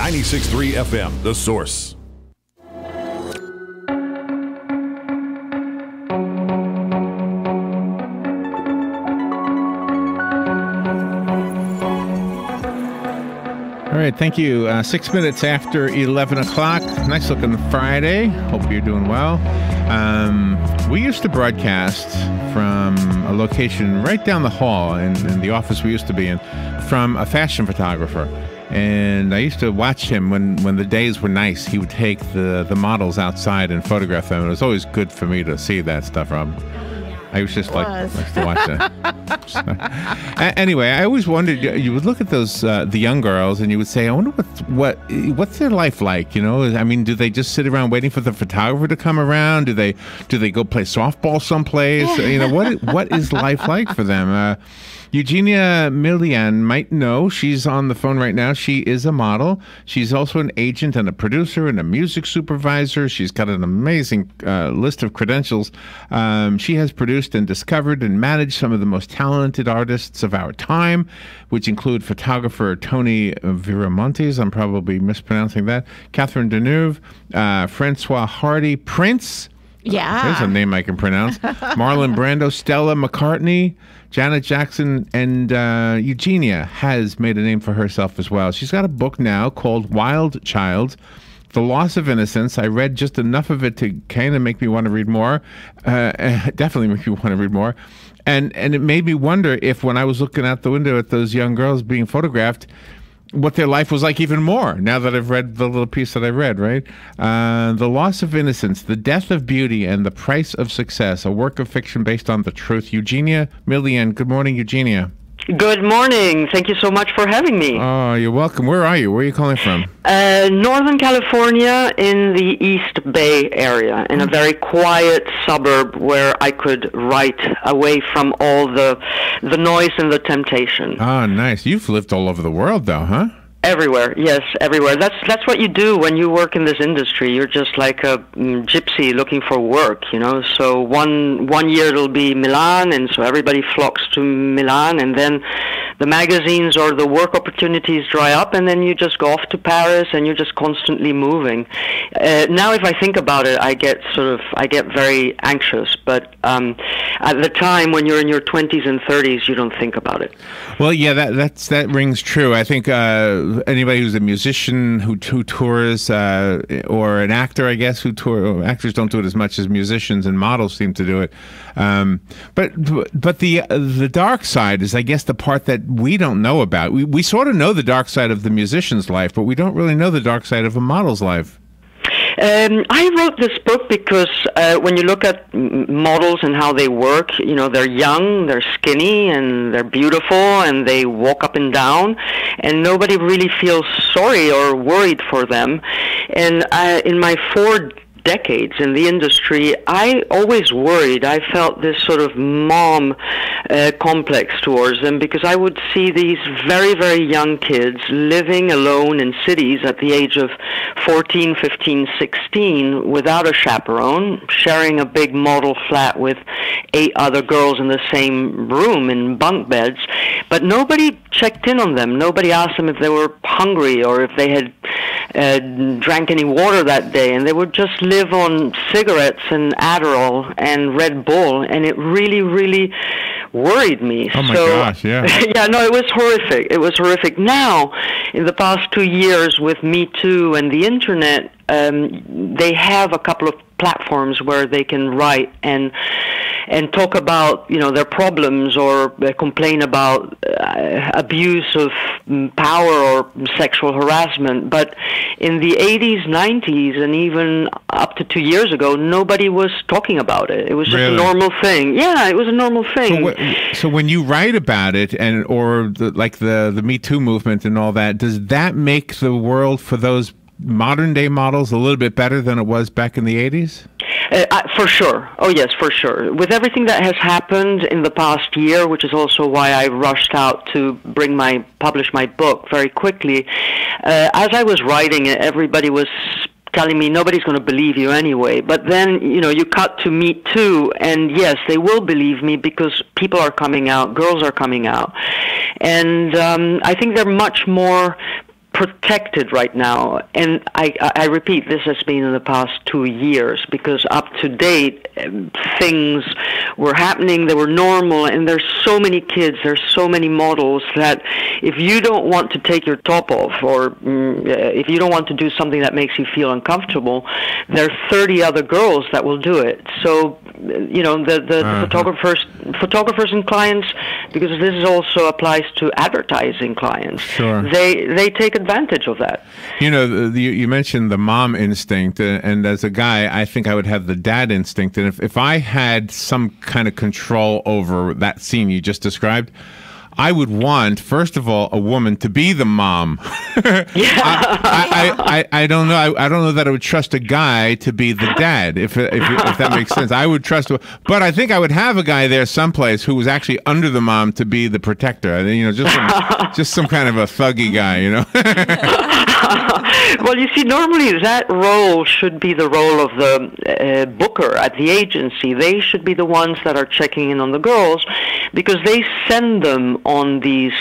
96.3 FM, The Source. All right, thank you. 6 minutes after 11 o'clock. Nice looking Friday. Hope you're doing well. We used to broadcast from a location right down the hall in the office we used to be in from a fashion photographer. And I used to watch him when the days were nice. He would take the models outside and photograph them. It was always good for me to see that stuff, Rob. I was just like to watch that. Anyway, I always wondered. You would look at those the young girls, and you would say, "I wonder what's their life like." You know, I mean, do they just sit around waiting for the photographer to come around? Do they go play softball someplace? You know, what is life like for them? Eugenia Melian might know. She's on the phone right now. She is a model. She's also an agent and a producer and a music supervisor. She's got an amazing list of credentials. She has produced and discovered and managed some of the most talented artists of our time, which include photographer Toni Erdmann, I'm probably mispronouncing that, Catherine Deneuve, Francois Hardy, Prince. Yeah. There's a name I can pronounce. Marlon Brando, Stella McCartney, Janet Jackson, and Eugenia has made a name for herself as well. She's got a book now called Wildchilds, The Loss of Innocence. I read just enough of it to kind of make me want to read more. Definitely make me want to read more. And it made me wonder if when I was looking out the window at those young girls being photographed, what their life was like even more, now that I've read the little piece that I read, right? The Loss of Innocence, The Death of Beauty, and the Price of Success, a work of fiction based on the truth. Eugenia Melian. Good morning, Eugenia. Good morning. Thank you so much for having me. Oh, you're welcome. Where are you? Where are you calling from? Northern California, in the East Bay area, in a very quiet suburb where I could write away from all the noise and the temptation. Oh, nice. You've lived all over the world, though, huh? Everywhere, yes, everywhere. That's what you do when you work in this industry. You're just like a gypsy looking for work, you know. So one year it'll be Milan, and so everybody flocks to Milan, and then the magazines or the work opportunities dry up, and then you just go off to Paris, and you're just constantly moving. Now, if I think about it, I get very anxious. But at the time when you're in your 20s and 30s, you don't think about it. Well, yeah, that rings true. I think anybody who's a musician who tours, or an actor, I guess, who tour. Actors don't do it as much as musicians and models seem to do it. But the dark side is, I guess, the part that we don't know about. We sort of know the dark side of the musician's life, but we don't really know the dark side of a model's life. I wrote this book because when you look at models and how they work, you know, they're young, they're skinny, and they're beautiful, and they walk up and down, and nobody really feels sorry or worried for them. And in my 4 decades in the industry, I always worried. I felt this sort of mom complex towards them, because I would see these very, very young kids living alone in cities at the age of 14, 15, 16 without a chaperone, sharing a big model flat with 8 other girls in the same room in bunk beds. But nobody checked in on them. Nobody asked them if they were hungry or if they had drank any water that day, and they would just live on cigarettes and Adderall and Red Bull, and it really, really worried me. Oh my gosh, yeah. Yeah, no, it was horrific. It was horrific. Now, in the past 2 years with Me Too and the internet, they have a couple of platforms where they can write and talk about, you know, their problems, or complain about abuse of power or sexual harassment. But in the 80s, 90s, and even up to 2 years ago, nobody was talking about it. It was just a normal thing. Yeah, it was a normal thing. So when you write about it, or the Me Too movement and all that, does that make the world for those modern day models a little bit better than it was back in the 80s? For sure. Oh, yes, for sure. With everything that has happened in the past year, which is also why I rushed out to publish my book very quickly, as I was writing it, everybody was telling me nobody's going to believe you anyway. But then, you know, you cut to Me Too, and yes, they will believe me because people are coming out, girls are coming out. And I think they're much more protected right now, and I repeat, this has been in the past 2 years, because up to date things were happening, they were normal, and there's so many kids, there's so many models that if you don't want to take your top off, or if you don't want to do something that makes you feel uncomfortable, there are 30 other girls that will do it. So the photographers and clients, because this also applies to advertising clients. Sure. They take advantage of that. You mentioned the mom instinct, and as a guy, I think I would have the dad instinct. And if I had some kind of control over that scene you just described, I would want, first of all, a woman to be the mom. Yeah. I don't know. I don't know that I would trust a guy to be the dad, if that makes sense. I would trust, but I think I would have a guy there someplace who was actually under the mom to be the protector. Just some kind of a thuggy guy, Well, you see, normally that role should be the role of the booker at the agency. They should be the ones that are checking in on the girls, because they send them on these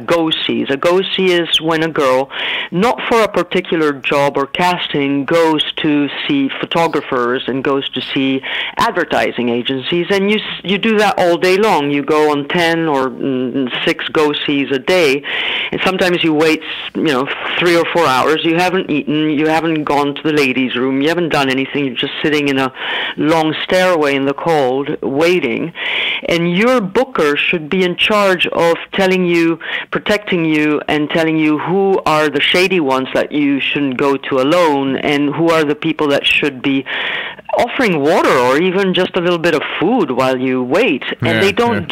go-sees. A go-see is when a girl, not for a particular job or casting, goes to see photographers and goes to see advertising agencies, and you do that all day long. You go on 10 or 6 go-sees a day, and sometimes you wait 3 or 4 hours. You haven't eaten, you haven't gone to the ladies' room, you haven't done anything, you're just sitting in a long stairway in the cold waiting, and your booker should be in charge of telling you, protecting you, and telling you who are the shady ones that you shouldn't go to alone, and who are the people that should be offering water or even just a little bit of food while you wait. And they don't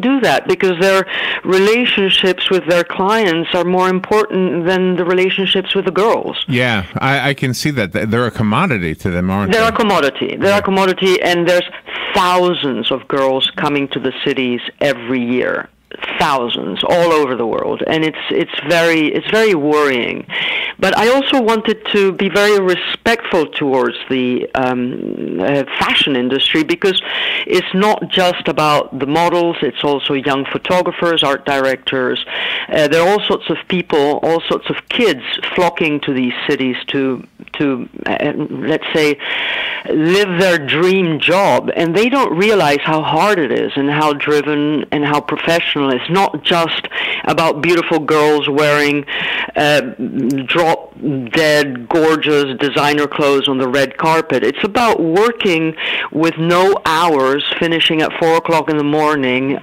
do that, because their relationships with their clients are more important than the relationships with the girls. Yeah, I can see that. They're a commodity to them, aren't they? They're a commodity. They're a commodity, and there's thousands of girls coming to the cities every year. Thousands all over the world, and it's very worrying. But I also wanted to be very respectful towards the fashion industry, because it's not just about the models, it's also young photographers, art directors. There are all sorts of people, all sorts of kids flocking to these cities to let's say, live their dream job, and they don't realize how hard it is and how driven and how professional. It's not just about beautiful girls wearing drop-dead, gorgeous designer clothes on the red carpet. It's about working with no hours, finishing at 4 o'clock in the morning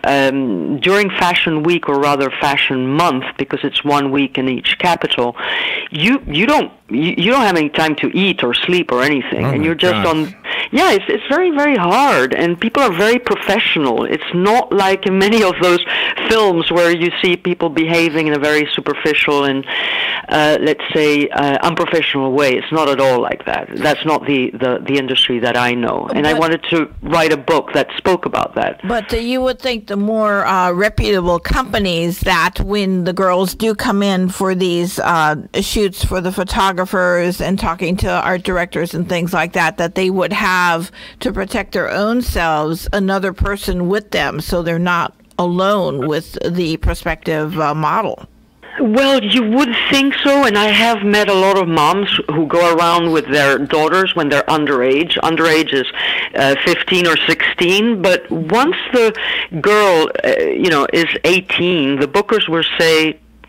during Fashion Week, or rather Fashion Month, because it's 1 week in each capital. You don't have any time to eat or sleep or anything, and you're just on. Yeah, it's very, very hard, and people are very professional. It's not like in many of those films where you see people behaving in a very superficial and, let's say, unprofessional way. It's not at all like that. That's not the industry that I know, and I wanted to write a book that spoke about that. But you would think the more reputable companies, that when the girls do come in for these shoots for the photographers and talking to art directors and things like that, that they would have, to protect their own selves, another person with them, so they're not alone with the prospective model. Well, you would think so, and I have met a lot of moms who go around with their daughters when they're underage. Underage is 15 or 16, but once the girl, is 18, the bookers will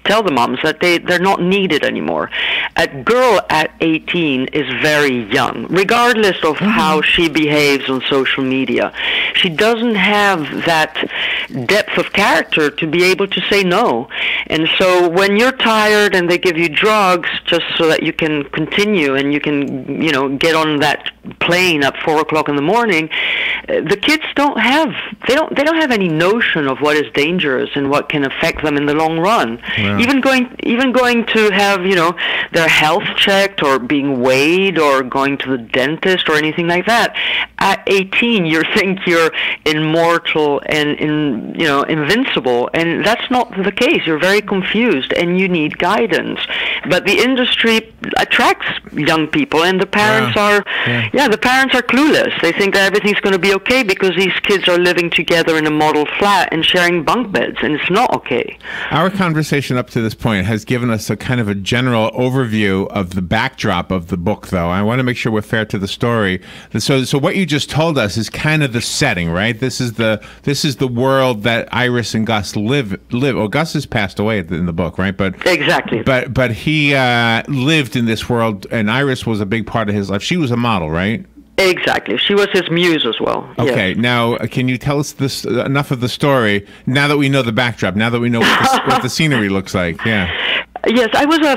tell the moms that they're not needed anymore. A girl at 18 is very young, regardless of how she behaves on social media. She doesn't have that depth of character to be able to say no. And so when you're tired and they give you drugs just so that you can continue and you can, get on that plane at 4 o'clock in the morning, the kids don't have any notion of what is dangerous and what can affect them in the long run. Wow. Even going to have their health checked, or being weighed, or going to the dentist or anything like that. at 18 you think you're immortal and invincible, and that's not the case. You're very confused and you need guidance. But the industry attracts young people, and the parents the parents are clueless. They think that everything's going to be okay because these kids are living together in a model flat and sharing bunk beds, and it's not okay. Our conversation up to this point has given us a kind of a general overview of the backdrop of the book, though. I want to make sure we're fair to the story. So what you just told us is kind of the setting, right? This is the world that Iris and Gus live. Well, Gus has passed away in the book, right? But exactly. But he lived in this world, and Iris was a big part of his life. She was a model, right? Exactly. She was his muse as well. Okay. Yes. Now, can you tell us enough of the story now that we know the backdrop, now that we know what the scenery looks like? Yeah. Yes, I was a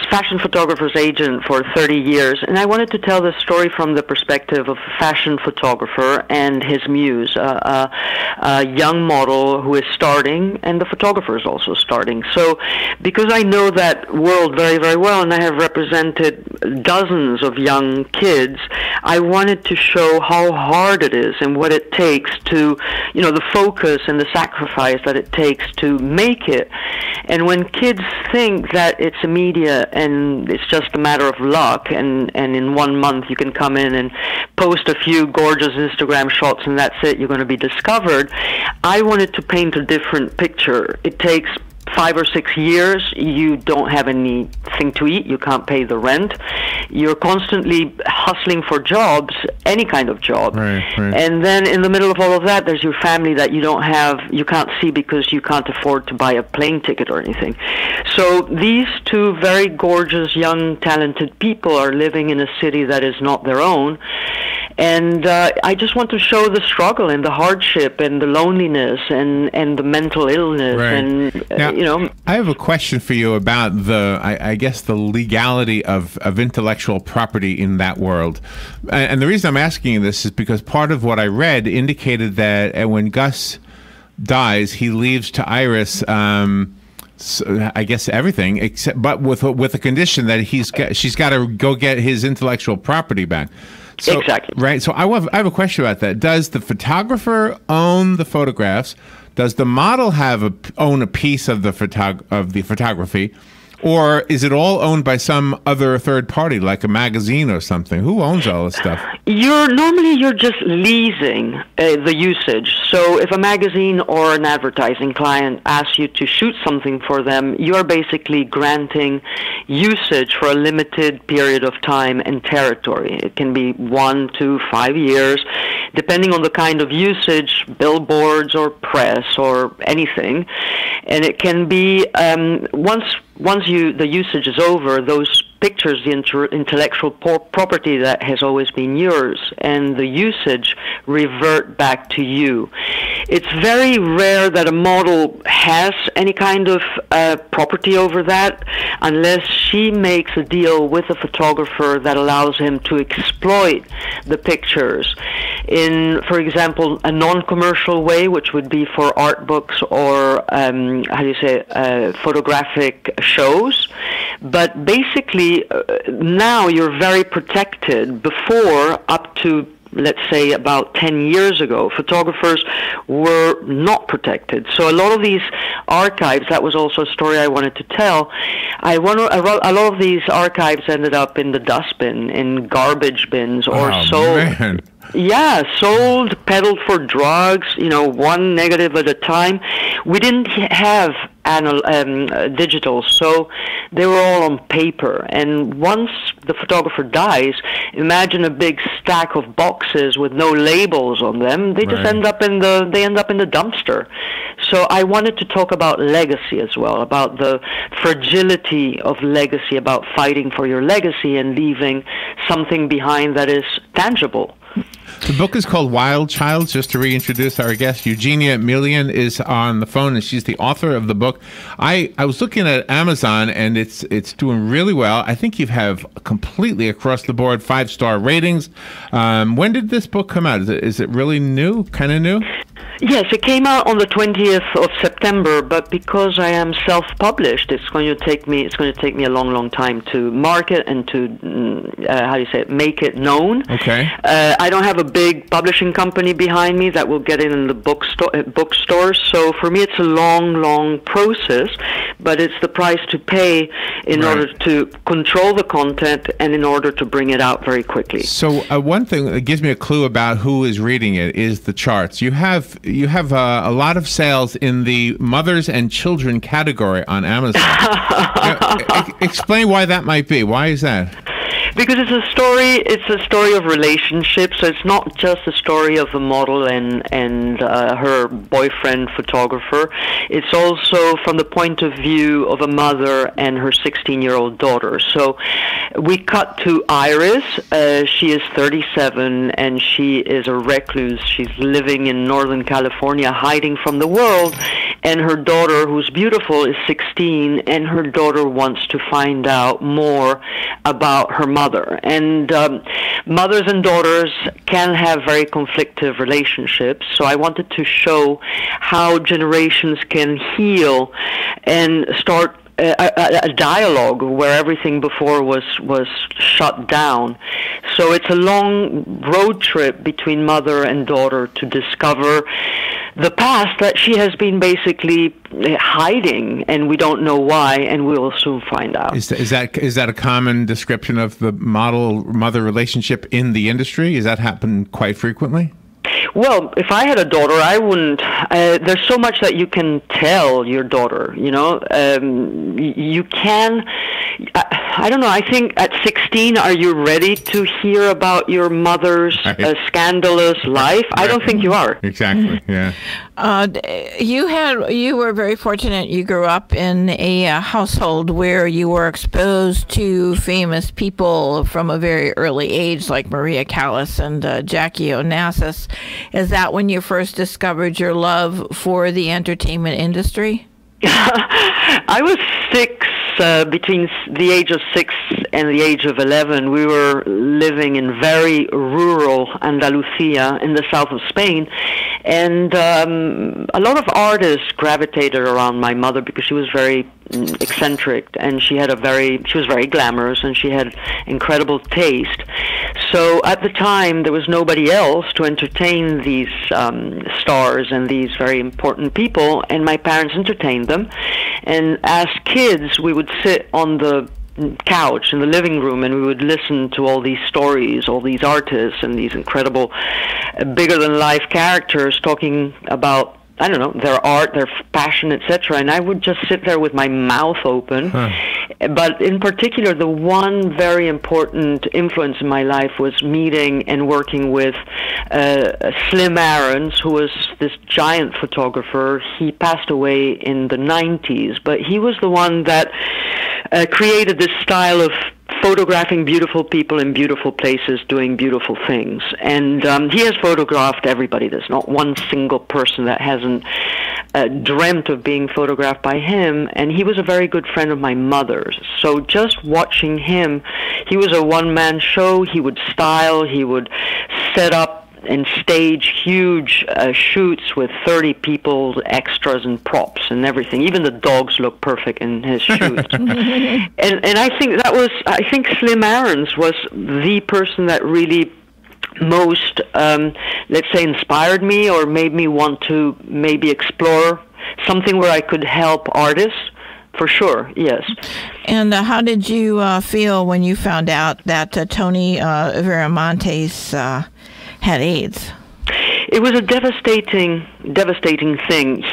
fashion photographer's agent for 30 years, and I wanted to tell the story from the perspective of a fashion photographer and his muse, a young model who is starting, and the photographer is also starting. So, because I know that world very, very well, and I have represented dozens of young kids, I wanted to show how hard it is and what it takes to, the focus and the sacrifice that it takes to make it. And when kids think that it's immediate and it's just a matter of luck, and in 1 month you can come in and post a few gorgeous Instagram shots and that's it, you're going to be discovered, I wanted to paint a different picture. It takes 5 or 6 years, you don't have anything to eat, you can't pay the rent, you're constantly hustling for jobs, any kind of job. Right. And then in the middle of all of that, there's your family that you can't see because you can't afford to buy a plane ticket or anything. So these two very gorgeous, young, talented people are living in a city that is not their own. And I just want to show the struggle and the hardship and the loneliness and the mental illness. Right. And, now, I have a question for you about I guess the legality of intellectual property in that world. And the reason I'm asking you this is because part of what I read indicated that when Gus dies, he leaves to Iris, so I guess everything, but with a condition that she's got to go get his intellectual property back. So, exactly. Right. So I have a question about that. Does the photographer own the photographs? Does the model own a piece of the photography? Or is it all owned by some other third party, like a magazine or something? Who owns all this stuff? You're just leasing the usage. So if a magazine or an advertising client asks you to shoot something for them, you're basically granting usage for a limited period of time and territory. It can be 1 to 5 years, depending on the kind of usage, billboards or press or anything. And it can be once the usage is over, those pictures, the intellectual property that has always been yours, and the usage revert back to you. It's very rare that a model has any kind of property over that unless she makes a deal with a photographer that allows him to exploit the pictures in, for example, a non-commercial way, which would be for art books or photographic shows. But basically, now you're very protected. Before, up to, let's say, about 10 years ago, photographers were not protected. So a lot of these archives, that was also a story I wanted to tell, a lot of these archives ended up in the dustbin, in garbage bins, or sold. Man. Yeah, sold, peddled for drugs, one negative at a time. We didn't have digital, so they were all on paper. And once the photographer dies, imagine a big stack of boxes with no labels on them. They just end up in the dumpster. So I wanted to talk about legacy as well, about the fragility of legacy, about fighting for your legacy and leaving something behind that is tangible. The book is called Wildchilds. Just to reintroduce our guest, Eugenia Melian is on the phone, and she's the author of the book. I was looking at Amazon, and it's doing really well. I think you have completely across the board 5-star ratings. When did this book come out? Is it really new? Kind of new? Yes, it came out on the 20th of September, but because I am self-published, it's going to take me a long time to market and to make it known. Okay. I don't have a big publishing company behind me that will get it in the bookstores. So for me, it's a long process, but it's the price to pay in order to control the content and in order to bring it out very quickly. So one thing that gives me a clue about who is reading it is the charts. You have a lot of sales in the mothers and children category on Amazon. Explain why that might be. Why is that? Because it's a story of relationships. So it's not just a story of the model and her boyfriend photographer. It's also from the point of view of a mother and her 16-year-old daughter. So we cut to Iris. She is 37 and she is a recluse. She's living in Northern California, hiding from the world. And her daughter, who's beautiful, is 16, and her daughter wants to find out more about her mother. And mothers and daughters can have very conflictive relationships, so I wanted to show how generations can heal and start a dialogue where everything before was shut down. So it's a long road trip between mother and daughter to discover the past that she has been basically hiding, and we don't know why, and we will soon find out. Is that a common description of the model-mother relationship in the industry? Does that happen quite frequently? Well, if I had a daughter, I wouldn't. There's so much that you can tell your daughter, you know. You can. I don't know. I think at 16, are you ready to hear about your mother's scandalous life? I don't think you are. Exactly. Yeah. You were very fortunate. You grew up in a household where you were exposed to famous people from a very early age, like Maria Callas and Jackie Onassis. Is that when you first discovered your love for the entertainment industry? I was 6. Between the age of 6 and the age of 11, we were living in very rural Andalusia in the south of Spain, and a lot of artists gravitated around my mother because she was very eccentric, and she was very glamorous, and she had incredible taste. So at the time, there was nobody else to entertain these stars and these very important people, and my parents entertained them. And as kids, we would sit on the couch in the living room and we would listen to all these stories, all these artists and these incredible bigger-than-life characters talking about, I don't know, their art, their passion, etc. And I would just sit there with my mouth open. But in particular, the one very important influence in my life was meeting and working with Slim Aarons, who was this giant photographer. He passed away in the 90s, but he was the one that created this style of photographing beautiful people in beautiful places doing beautiful things. And he has photographed everybody. There's not one single person that hasn't dreamt of being photographed by him. And he was a very good friend of my mother's. So just watching him, he was a one-man show. He would style, he would set up and stage huge shoots with 30 people, extras and props and everything. Even the dogs look perfect in his shoots. and I think Slim Aarons was the person that really most, let's say, inspired me or made me want to maybe explore something where I could help artists. For sure, yes. And how did you feel when you found out that Toni Erdmann had AIDS? It was a devastating thing.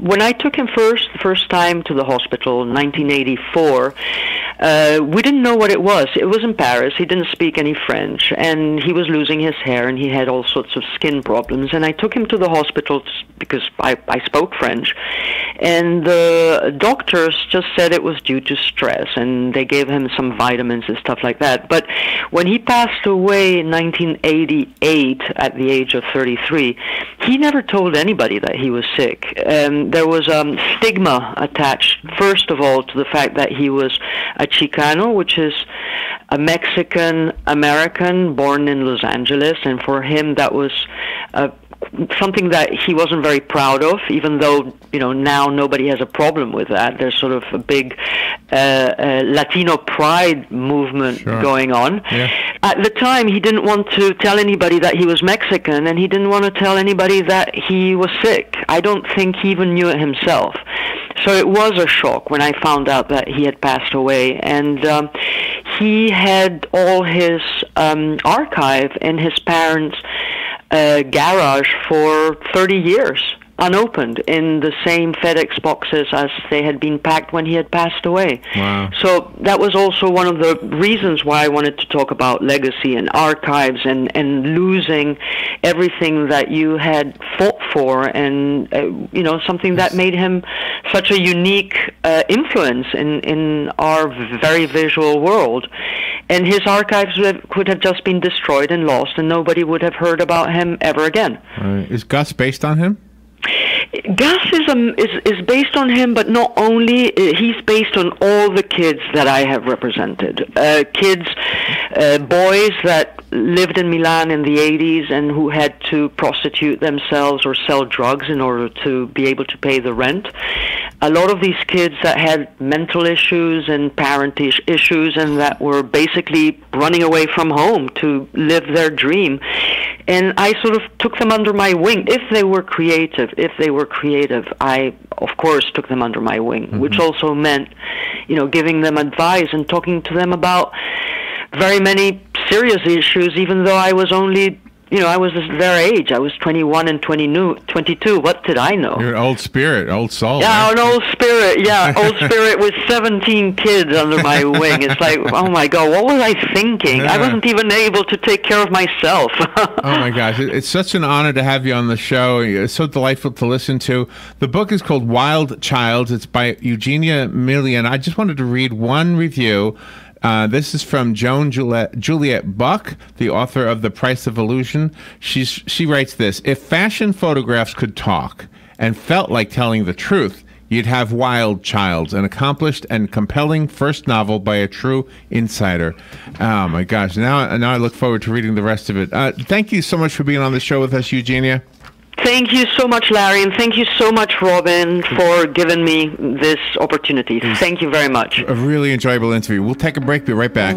When I took him the first time to the hospital in 1984, we didn't know what it was. It was in Paris. He didn't speak any French, and he was losing his hair, and he had all sorts of skin problems. And I took him to the hospital because I spoke French, and the doctors just said it was due to stress, and they gave him some vitamins and stuff like that. But when he passed away in 1988 at the age of 33, he never told anybody that he was sick. There was stigma attached, first of all, to the fact that he was a Chicano, which is a Mexican-American born in Los Angeles, and for him that was something that he wasn't very proud of, even though, now nobody has a problem with that. There's sort of a big Latino pride movement going on. Yeah. At the time, he didn't want to tell anybody that he was Mexican, and he didn't want to tell anybody that he was sick. I don't think he even knew it himself. So it was a shock when I found out that he had passed away. And he had all his archive in his parents' garage for 30 years, unopened, in the same FedEx boxes as they had been packed when he had passed away. Wow. So that was also one of the reasons why I wanted to talk about legacy and archives and losing everything that you had fought for, and something that made him such a unique influence in our very visual world. And his archives could have just been destroyed and lost, and nobody would have heard about him ever again. Is Gus based on him? Gus is based on him, but not only. He's based on all the kids that I have represented. Boys that lived in Milan in the 80s and who had to prostitute themselves or sell drugs in order to be able to pay the rent. A lot of these kids that had mental issues and parent issues, and that were basically running away from home to live their dream. And I sort of took them under my wing. If they were creative, I, of course, took them under my wing, which also meant, giving them advice and talking to them about very many serious issues, even though I was only, I was their age. I was 21 and 22. What did I know? You're an old spirit, old soul. Yeah, right? an old spirit. Yeah, old spirit with 17 kids under my wing. It's like, oh my God, what was I thinking? I wasn't even able to take care of myself. Oh my gosh, it's such an honor to have you on the show. It's so delightful to listen to. The book is called Wildchilds. It's by Eugenia Melian. I just wanted to read one review. This is from Joan Juliet Buck, the author of The Price of Illusion. She writes this: if fashion photographs could talk and felt like telling the truth, you'd have Wildchilds, an accomplished and compelling first novel by a true insider. Oh my gosh! Now I look forward to reading the rest of it. Thank you so much for being on the show with us, Eugenia. Thank you so much, Larry, and thank you so much, Robin, for giving me this opportunity. Thank you very much. A really enjoyable interview. We'll take a break. Be right back.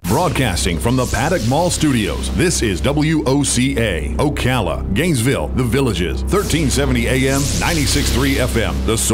Broadcasting from the Paddock Mall Studios, this is WOCA, Ocala, Gainesville, The Villages, 1370 AM, 96.3 FM, The Source.